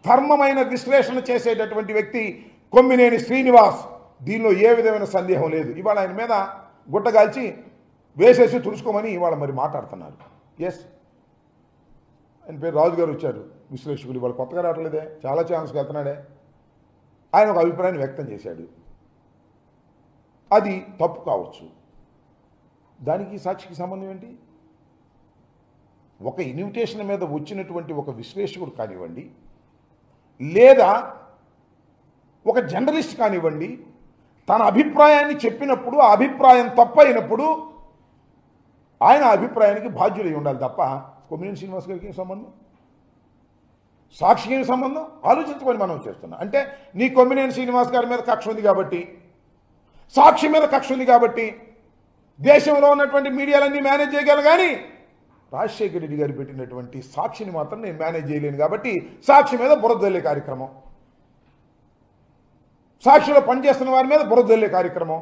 ధర్మమైన విశ్లేషణ చేసేటటువంటి వ్యక్తి కొమ్మినేని శ్రీనివాస్. దీనిలో ఏ విధమైన సందేహం లేదు. ఇవాళ ఆయన మీద గుట్టగాల్చి వేసేసి తుడుచుకోమని ఇవాళ మరి మాట్లాడుతున్నారు. ఎస్, ఆయన పేరు రాజు గారు వచ్చారు, విశ్లేషకులు. ఇవాళ కొత్తగా రావట్లేదే, చాలా ఛాన్స్కి వెళ్తున్నాడే. ఆయన ఒక అభిప్రాయాన్ని వ్యక్తం చేశాడు, అది తప్పు కావచ్చు. దానికి సాక్షికి సంబంధం ఏంటి? ఒక ఇన్విటేషన్ మీద వచ్చినటువంటి ఒక విశ్లేషకుడు కానివ్వండి, లేదా ఒక జర్నలిస్ట్ కానివ్వండి, తన అభిప్రాయాన్ని చెప్పినప్పుడు ఆ అభిప్రాయం తప్పైనప్పుడు ఆయన అభిప్రాయానికి బాధ్యులై ఉండాలి తప్ప కొమ్మినేని శ్రీనివాస్ గారికి ఏం సంబంధం, సాక్షికి ఏం సంబంధం? ఆలోచించుకొని మనం చేస్తున్నాం. అంటే నీ కొమ్మినేని శ్రీనివాస్ గారి మీద కక్ష ఉంది కాబట్టి, సాక్షి మీద కక్ష ఉంది కాబట్టి దేశంలో ఉన్నటువంటి మీడియాలన్నీ మేనేజ్ చేయగలను, కానీ రాజశేఖర రెడ్డి గారు పెట్టినటువంటి సాక్షిని మాత్రం నేను మేనేజ్ చేయలేను కాబట్టి సాక్షి మీద బురదల్లే కార్యక్రమం, సాక్షిలో పనిచేస్తున్న వారి మీద బురదల్లే కార్యక్రమం.